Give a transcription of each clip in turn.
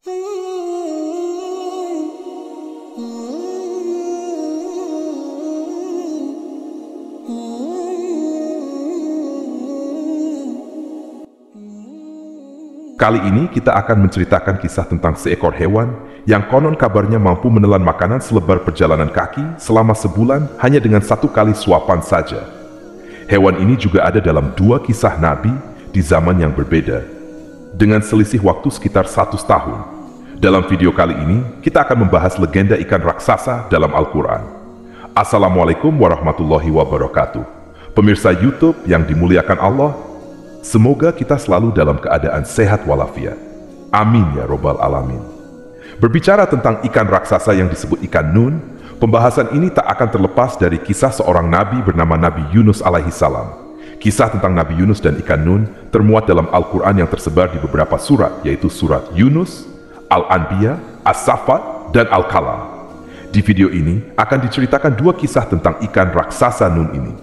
Kali ini kita akan menceritakan kisah tentang seekor hewan yang konon kabarnya mampu menelan makanan selebar perjalanan kaki selama sebulan hanya dengan satu kali suapan saja. Hewan ini juga ada dalam dua kisah Nabi di zaman yang berbeda, dengan selisih waktu sekitar 100 tahun. Dalam video kali ini, kita akan membahas legenda ikan raksasa dalam Al-Quran. Assalamualaikum warahmatullahi wabarakatuh. Pemirsa YouTube yang dimuliakan Allah, semoga kita selalu dalam keadaan sehat walafiat. Amin ya robbal alamin. Berbicara tentang ikan raksasa yang disebut ikan Nun, pembahasan ini tak akan terlepas dari kisah seorang nabi bernama Nabi Yunus alaihi salam. Kisah tentang Nabi Yunus dan ikan Nun termuat dalam Al-Quran yang tersebar di beberapa surat, yaitu surat Yunus, Al-Anbiya, As-Saffat, dan Al-Qalam. Di video ini akan diceritakan dua kisah tentang ikan raksasa Nun ini.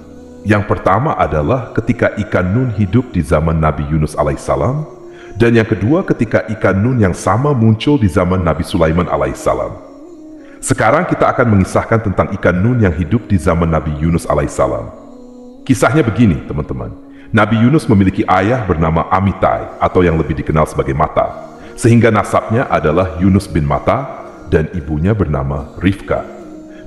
Yang pertama adalah ketika ikan Nun hidup di zaman Nabi Yunus alaihissalam, dan yang kedua ketika ikan Nun yang sama muncul di zaman Nabi Sulaiman alaihissalam. Sekarang kita akan mengisahkan tentang ikan Nun yang hidup di zaman Nabi Yunus alaihissalam. Kisahnya begini, teman-teman. Nabi Yunus memiliki ayah bernama Amitai, atau yang lebih dikenal sebagai Mata, sehingga nasabnya adalah Yunus bin Mata, dan ibunya bernama Rifka.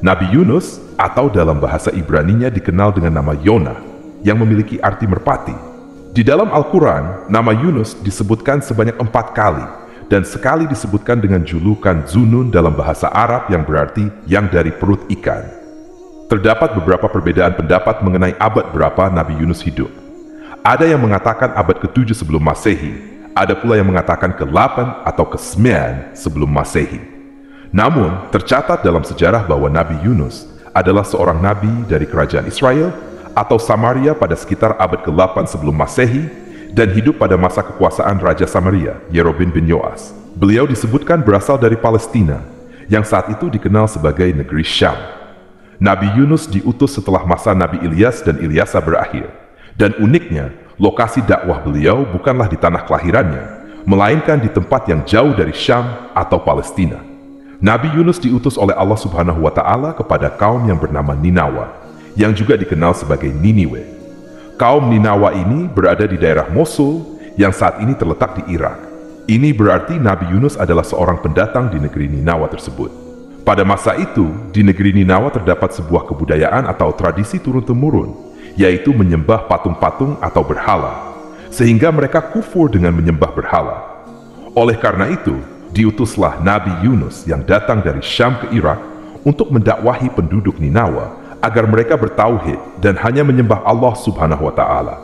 Nabi Yunus, atau dalam bahasa Ibraninya dikenal dengan nama Yona, yang memiliki arti merpati. Di dalam Al-Quran, nama Yunus disebutkan sebanyak 4 kali, dan sekali disebutkan dengan julukan Zunun dalam bahasa Arab yang berarti yang dari perut ikan. Terdapat beberapa perbedaan pendapat mengenai abad berapa Nabi Yunus hidup. Ada yang mengatakan abad ke-7 sebelum Masehi, ada pula yang mengatakan ke-8 atau ke-9 sebelum Masehi. Namun, tercatat dalam sejarah bahwa Nabi Yunus adalah seorang nabi dari kerajaan Israel atau Samaria pada sekitar abad ke-8 sebelum Masehi dan hidup pada masa kekuasaan Raja Samaria, Yeroboam bin Yoas. Beliau disebutkan berasal dari Palestina, yang saat itu dikenal sebagai negeri Syam. Nabi Yunus diutus setelah masa Nabi Ilyas dan Ilyasa berakhir. Dan uniknya, lokasi dakwah beliau bukanlah di tanah kelahirannya, melainkan di tempat yang jauh dari Syam atau Palestina. Nabi Yunus diutus oleh Allah Subhanahu wa Ta'ala kepada kaum yang bernama Ninawa, yang juga dikenal sebagai Niniwe. Kaum Ninawa ini berada di daerah Mosul yang saat ini terletak di Irak. Ini berarti Nabi Yunus adalah seorang pendatang di negeri Ninawa tersebut. Pada masa itu, di negeri Ninawa terdapat sebuah kebudayaan atau tradisi turun-temurun, yaitu menyembah patung-patung atau berhala, sehingga mereka kufur dengan menyembah berhala. Oleh karena itu, diutuslah Nabi Yunus yang datang dari Syam ke Irak untuk mendakwahi penduduk Ninawa agar mereka bertauhid dan hanya menyembah Allah Subhanahu wa Ta'ala.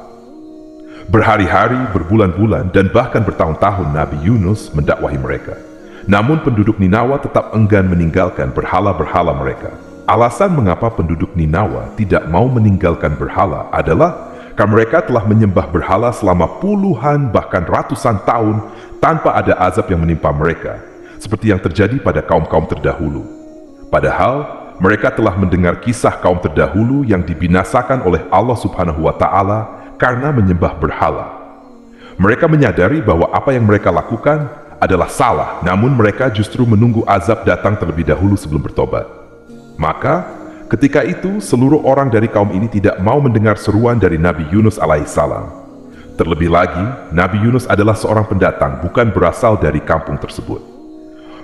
Berhari-hari, berbulan-bulan, dan bahkan bertahun-tahun Nabi Yunus mendakwahi mereka. Namun penduduk Ninawa tetap enggan meninggalkan berhala-berhala mereka. Alasan mengapa penduduk Ninawa tidak mau meninggalkan berhala adalah karena mereka telah menyembah berhala selama puluhan bahkan ratusan tahun tanpa ada azab yang menimpa mereka, seperti yang terjadi pada kaum-kaum terdahulu. Padahal, mereka telah mendengar kisah kaum terdahulu yang dibinasakan oleh Allah Subhanahu wa Ta'ala karena menyembah berhala. Mereka menyadari bahwa apa yang mereka lakukan adalah salah, namun mereka justru menunggu azab datang terlebih dahulu sebelum bertobat. Maka, ketika itu seluruh orang dari kaum ini tidak mau mendengar seruan dari Nabi Yunus alaihissalam. Terlebih lagi, Nabi Yunus adalah seorang pendatang, bukan berasal dari kampung tersebut.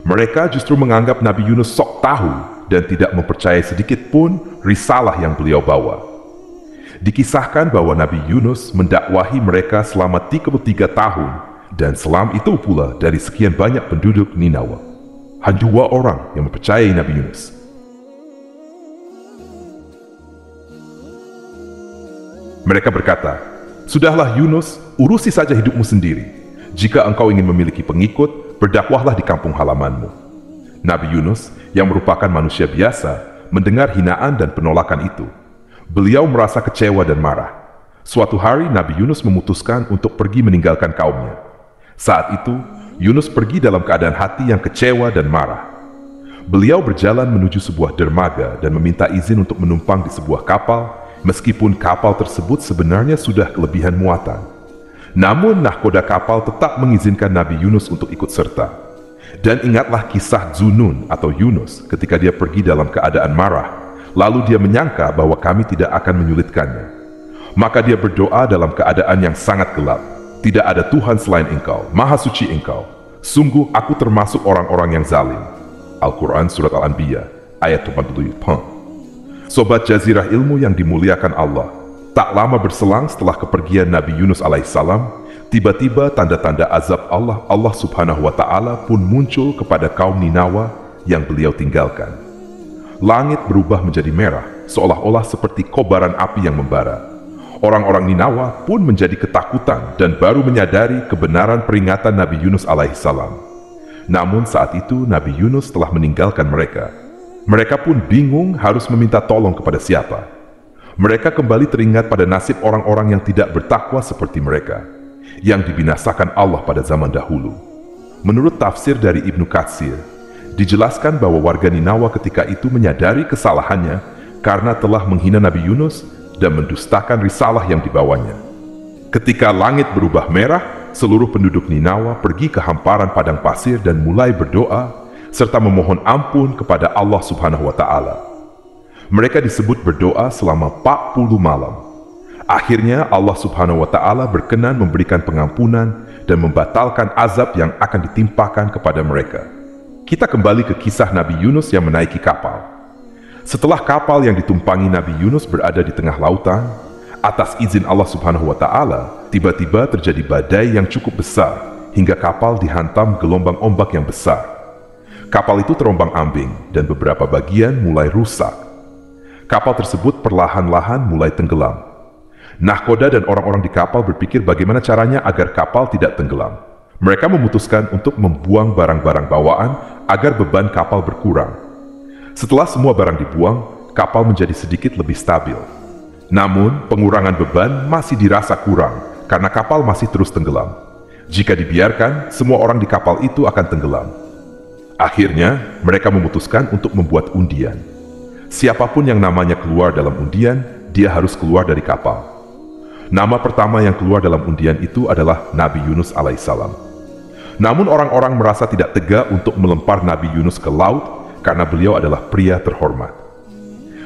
Mereka justru menganggap Nabi Yunus sok tahu dan tidak mempercayai sedikit pun risalah yang beliau bawa. Dikisahkan bahwa Nabi Yunus mendakwahi mereka selama 33 tahun, dan selam itu pula dari sekian banyak penduduk Ninawa, hanya 2 orang yang mempercayai Nabi Yunus. Mereka berkata, "Sudahlah Yunus, urusi saja hidupmu sendiri. Jika engkau ingin memiliki pengikut, berdakwahlah di kampung halamanmu." Nabi Yunus, yang merupakan manusia biasa, mendengar hinaan dan penolakan itu. Beliau merasa kecewa dan marah. Suatu hari Nabi Yunus memutuskan untuk pergi meninggalkan kaumnya. Saat itu, Yunus pergi dalam keadaan hati yang kecewa dan marah. Beliau berjalan menuju sebuah dermaga dan meminta izin untuk menumpang di sebuah kapal, meskipun kapal tersebut sebenarnya sudah kelebihan muatan. Namun, nahkoda kapal tetap mengizinkan Nabi Yunus untuk ikut serta. Dan ingatlah kisah Zunun atau Yunus ketika dia pergi dalam keadaan marah, lalu dia menyangka bahwa kami tidak akan menyulitkannya. Maka dia berdoa dalam keadaan yang sangat gelap. Tidak ada Tuhan selain Engkau, Maha Suci Engkau. Sungguh aku termasuk orang-orang yang zalim. Al-Quran Surat Al-Anbiya ayat 87. Sobat Jazirah Ilmu yang dimuliakan Allah, tak lama berselang setelah kepergian Nabi Yunus alaihissalam, tiba-tiba tanda-tanda azab Allah Subhanahu wa Ta'ala pun muncul kepada kaum Ninawa yang beliau tinggalkan. Langit berubah menjadi merah, seolah-olah seperti kobaran api yang membara. Orang-orang Ninawa pun menjadi ketakutan dan baru menyadari kebenaran peringatan Nabi Yunus alaihissalam. Namun saat itu Nabi Yunus telah meninggalkan mereka. Mereka pun bingung harus meminta tolong kepada siapa. Mereka kembali teringat pada nasib orang-orang yang tidak bertakwa seperti mereka, yang dibinasakan Allah pada zaman dahulu. Menurut tafsir dari Ibnu Katsir, dijelaskan bahwa warga Ninawa ketika itu menyadari kesalahannya karena telah menghina Nabi Yunus dan mendustakan risalah yang dibawanya. Ketika langit berubah merah, seluruh penduduk Ninawa pergi ke hamparan padang pasir dan mulai berdoa serta memohon ampun kepada Allah Subhanahu wa Ta'ala. Mereka disebut berdoa selama 40 malam. Akhirnya Allah Subhanahu wa Ta'ala berkenan memberikan pengampunan dan membatalkan azab yang akan ditimpakan kepada mereka. Kita kembali ke kisah Nabi Yunus yang menaiki kapal. Setelah kapal yang ditumpangi Nabi Yunus berada di tengah lautan, atas izin Allah Subhanahu wa Ta'ala, tiba-tiba terjadi badai yang cukup besar hingga kapal dihantam gelombang ombak yang besar. Kapal itu terombang-ambing dan beberapa bagian mulai rusak. Kapal tersebut perlahan-lahan mulai tenggelam. Nahkoda dan orang-orang di kapal berpikir bagaimana caranya agar kapal tidak tenggelam. Mereka memutuskan untuk membuang barang-barang bawaan agar beban kapal berkurang. Setelah semua barang dibuang, kapal menjadi sedikit lebih stabil. Namun, pengurangan beban masih dirasa kurang karena kapal masih terus tenggelam. Jika dibiarkan, semua orang di kapal itu akan tenggelam. Akhirnya, mereka memutuskan untuk membuat undian. Siapapun yang namanya keluar dalam undian, dia harus keluar dari kapal. Nama pertama yang keluar dalam undian itu adalah Nabi Yunus alaihissalam. Namun orang-orang merasa tidak tega untuk melempar Nabi Yunus ke laut karena beliau adalah pria terhormat.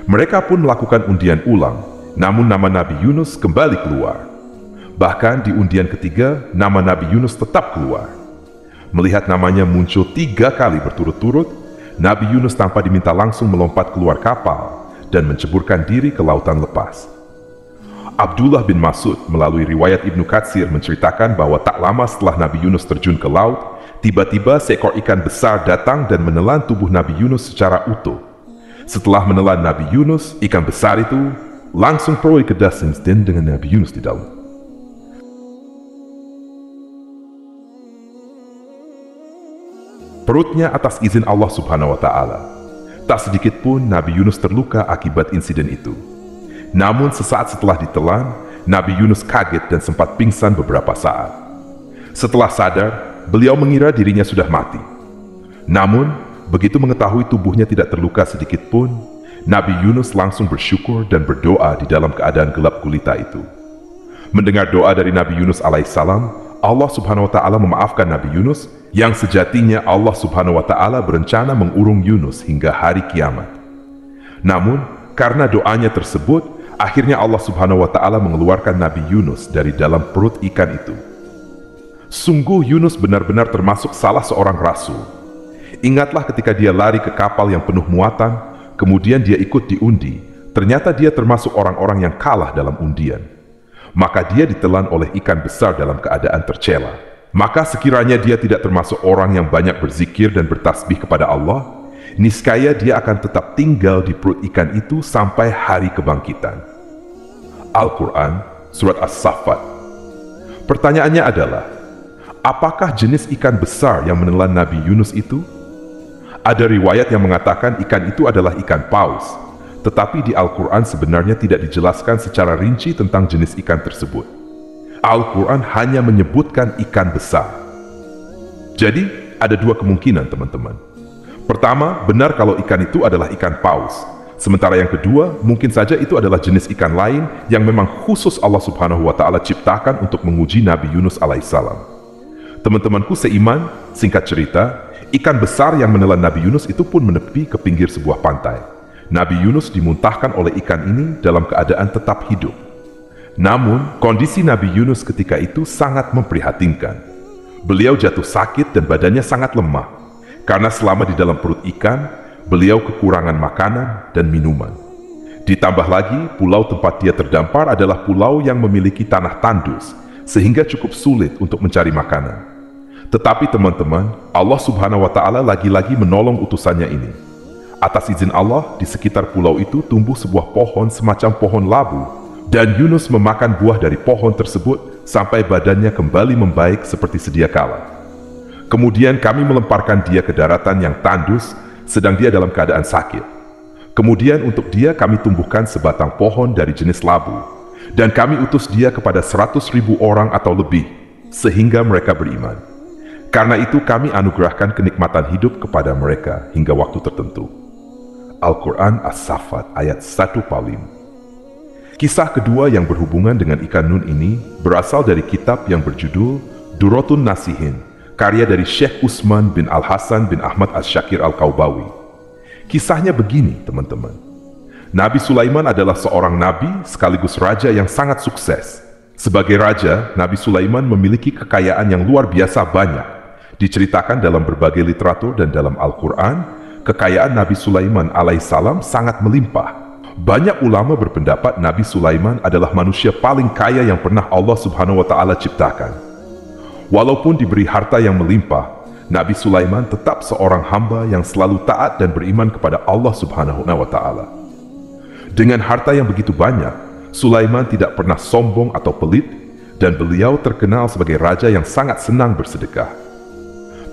Mereka pun melakukan undian ulang, namun nama Nabi Yunus kembali keluar. Bahkan di undian ketiga, nama Nabi Yunus tetap keluar. Melihat namanya muncul 3 kali berturut-turut, Nabi Yunus tanpa diminta langsung melompat keluar kapal dan menceburkan diri ke lautan lepas. Abdullah bin Mas'ud melalui riwayat Ibnu Katsir menceritakan bahwa tak lama setelah Nabi Yunus terjun ke laut, tiba-tiba seekor ikan besar datang dan menelan tubuh Nabi Yunus secara utuh. Setelah menelan Nabi Yunus, ikan besar itu langsung pergi ke dasar dengan Nabi Yunus di dalam. Perutnya atas izin Allah Subhanahu wa Ta'ala. Tak sedikit pun Nabi Yunus terluka akibat insiden itu. Namun sesaat setelah ditelan, Nabi Yunus kaget dan sempat pingsan beberapa saat. Setelah sadar, beliau mengira dirinya sudah mati. Namun, begitu mengetahui tubuhnya tidak terluka sedikit pun, Nabi Yunus langsung bersyukur dan berdoa di dalam keadaan gelap gulita itu. Mendengar doa dari Nabi Yunus alaihissalam, Allah Subhanahu wa Ta'ala memaafkan Nabi Yunus yang sejatinya Allah Subhanahu wa Ta'ala berencana mengurung Yunus hingga hari kiamat. Namun, karena doanya tersebut, akhirnya Allah Subhanahu wa Ta'ala mengeluarkan Nabi Yunus dari dalam perut ikan itu. Sungguh Yunus benar-benar termasuk salah seorang rasul. Ingatlah ketika dia lari ke kapal yang penuh muatan, kemudian dia ikut diundi, ternyata dia termasuk orang-orang yang kalah dalam undian. Maka dia ditelan oleh ikan besar dalam keadaan tercela. Maka sekiranya dia tidak termasuk orang yang banyak berzikir dan bertasbih kepada Allah, niscaya dia akan tetap tinggal di perut ikan itu sampai hari kebangkitan. Al-Quran Surat As-Saffat. Pertanyaannya adalah, apakah jenis ikan besar yang menelan Nabi Yunus itu? Ada riwayat yang mengatakan ikan itu adalah ikan paus, tetapi di Al-Quran sebenarnya tidak dijelaskan secara rinci tentang jenis ikan tersebut. Al-Quran hanya menyebutkan ikan besar. Jadi, ada 2 kemungkinan teman-teman. Pertama, benar kalau ikan itu adalah ikan paus. Sementara yang kedua, mungkin saja itu adalah jenis ikan lain yang memang khusus Allah Subhanahu wa Ta'ala ciptakan untuk menguji Nabi Yunus alaihissalam. Teman-temanku seiman, singkat cerita, Ikan besar yang menelan Nabi Yunus itu pun menepi ke pinggir sebuah pantai. Nabi Yunus dimuntahkan oleh ikan ini dalam keadaan tetap hidup. Namun, kondisi Nabi Yunus ketika itu sangat memprihatinkan. Beliau jatuh sakit dan badannya sangat lemah, karena selama di dalam perut ikan, beliau kekurangan makanan dan minuman. Ditambah lagi, pulau tempat dia terdampar adalah pulau yang memiliki tanah tandus, sehingga cukup sulit untuk mencari makanan. Tetapi teman-teman, Allah Subhanahu wa Ta'ala lagi-lagi menolong utusannya ini. Atas izin Allah, di sekitar pulau itu tumbuh sebuah pohon semacam pohon labu, dan Yunus memakan buah dari pohon tersebut sampai badannya kembali membaik seperti sedia kala. Kemudian kami melemparkan dia ke daratan yang tandus, sedang dia dalam keadaan sakit. Kemudian untuk dia kami tumbuhkan sebatang pohon dari jenis labu, dan kami utus dia kepada 100.000 orang atau lebih, sehingga mereka beriman. Karena itu kami anugerahkan kenikmatan hidup kepada mereka hingga waktu tertentu. Al-Quran As-Saffat ayat 1-5. Kisah kedua yang berhubungan dengan ikan nun ini berasal dari kitab yang berjudul Durratun Nasihin, karya dari Syekh Utsman bin Al-Hasan bin Ahmad Asy-Syakir Al-Kaubawi. Kisahnya begini, teman-teman. Nabi Sulaiman adalah seorang nabi sekaligus raja yang sangat sukses. Sebagai raja, Nabi Sulaiman memiliki kekayaan yang luar biasa banyak. Diceritakan dalam berbagai literatur dan dalam Al-Quran, kekayaan Nabi Sulaiman alaihissalam sangat melimpah. Banyak ulama berpendapat Nabi Sulaiman adalah manusia paling kaya yang pernah Allah Subhanahu wa Ta'ala ciptakan. Walaupun diberi harta yang melimpah, Nabi Sulaiman tetap seorang hamba yang selalu taat dan beriman kepada Allah Subhanahu wa Ta'ala. Dengan harta yang begitu banyak, Sulaiman tidak pernah sombong atau pelit, dan beliau terkenal sebagai raja yang sangat senang bersedekah.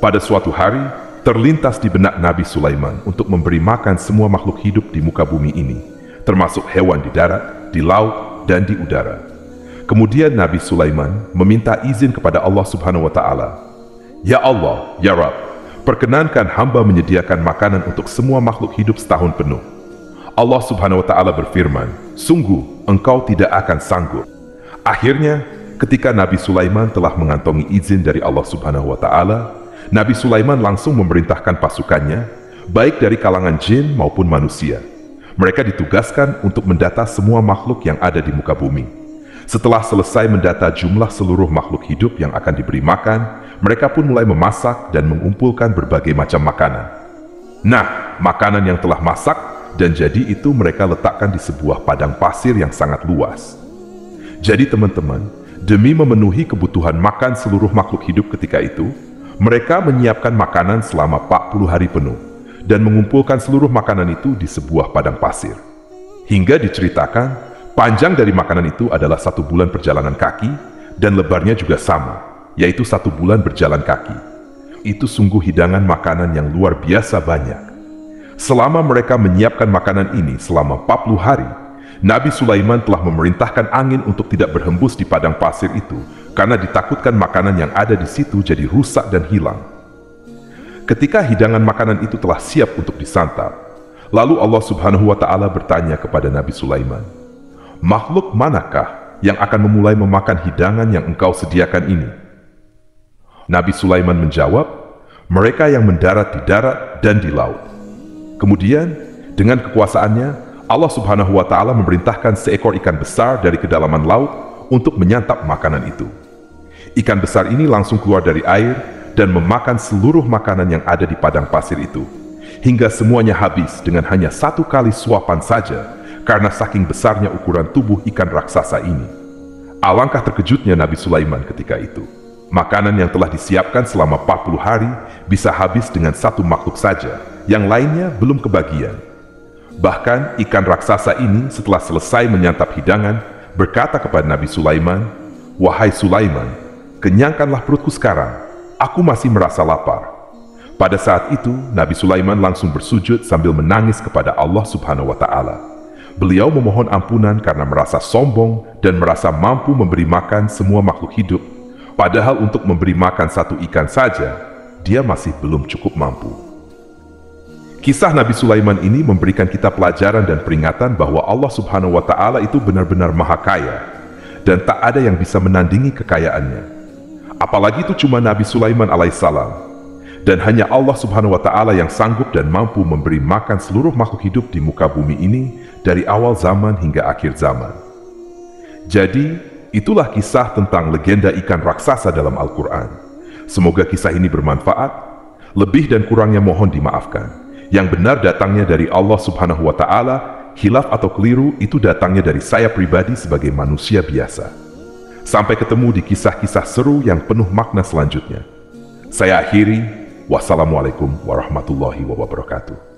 Pada suatu hari, terlintas di benak Nabi Sulaiman untuk memberi makan semua makhluk hidup di muka bumi ini, termasuk hewan di darat, di laut, dan di udara. Kemudian Nabi Sulaiman meminta izin kepada Allah Subhanahu wa Ta'ala. Ya Allah, ya Rabb, perkenankan hamba menyediakan makanan untuk semua makhluk hidup setahun penuh. Allah Subhanahu wa Ta'ala berfirman, sungguh engkau tidak akan sanggup. Akhirnya, ketika Nabi Sulaiman telah mengantongi izin dari Allah Subhanahu wa Ta'ala, Nabi Sulaiman langsung memerintahkan pasukannya, baik dari kalangan jin maupun manusia. Mereka ditugaskan untuk mendata semua makhluk yang ada di muka bumi. Setelah selesai mendata jumlah seluruh makhluk hidup yang akan diberi makan, mereka pun mulai memasak dan mengumpulkan berbagai macam makanan. Nah, makanan yang telah masak dan jadi itu mereka letakkan di sebuah padang pasir yang sangat luas. Jadi teman-teman, demi memenuhi kebutuhan makan seluruh makhluk hidup ketika itu, mereka menyiapkan makanan selama 40 hari penuh dan mengumpulkan seluruh makanan itu di sebuah padang pasir. Hingga diceritakan, panjang dari makanan itu adalah 1 bulan perjalanan kaki dan lebarnya juga sama, yaitu 1 bulan berjalan kaki. Itu sungguh hidangan makanan yang luar biasa banyak. Selama mereka menyiapkan makanan ini selama 40 hari, Nabi Sulaiman telah memerintahkan angin untuk tidak berhembus di padang pasir itu, karena ditakutkan makanan yang ada di situ jadi rusak dan hilang. Ketika hidangan makanan itu telah siap untuk disantap, lalu Allah Subhanahu wa Ta'ala bertanya kepada Nabi Sulaiman, makhluk manakah yang akan memulai memakan hidangan yang engkau sediakan ini? Nabi Sulaiman menjawab, mereka yang mendarat di darat dan di laut. Kemudian, dengan kekuasaannya, Allah Subhanahu wa Ta'ala memerintahkan seekor ikan besar dari kedalaman laut untuk menyantap makanan itu. Ikan besar ini langsung keluar dari air dan memakan seluruh makanan yang ada di padang pasir itu, hingga semuanya habis dengan hanya 1 kali suapan saja, karena saking besarnya ukuran tubuh ikan raksasa ini. Alangkah terkejutnya Nabi Sulaiman ketika itu. Makanan yang telah disiapkan selama 40 hari bisa habis dengan 1 makhluk saja, yang lainnya belum kebagian. Bahkan ikan raksasa ini setelah selesai menyantap hidangan, berkata kepada Nabi Sulaiman, wahai Sulaiman, kenyangkanlah perutku sekarang, aku masih merasa lapar. Pada saat itu, Nabi Sulaiman langsung bersujud sambil menangis kepada Allah Subhanahu wa Ta'ala. Beliau memohon ampunan karena merasa sombong dan merasa mampu memberi makan semua makhluk hidup, padahal untuk memberi makan 1 ikan saja, dia masih belum cukup mampu. Kisah Nabi Sulaiman ini memberikan kita pelajaran dan peringatan bahwa Allah Subhanahu wa Ta'ala itu benar-benar maha kaya, dan tak ada yang bisa menandingi kekayaannya. Apalagi itu cuma Nabi Sulaiman alaihissalam. Dan hanya Allah Subhanahu wa Ta'ala yang sanggup dan mampu memberi makan seluruh makhluk hidup di muka bumi ini dari awal zaman hingga akhir zaman. Jadi, itulah kisah tentang legenda ikan raksasa dalam Al-Quran. Semoga kisah ini bermanfaat. Lebih dan kurangnya mohon dimaafkan. Yang benar datangnya dari Allah Subhanahu wa Ta'ala, khilaf atau keliru itu datangnya dari saya pribadi sebagai manusia biasa. Sampai ketemu di kisah-kisah seru yang penuh makna selanjutnya. Saya akhiri. Wassalamualaikum warahmatullahi wabarakatuh.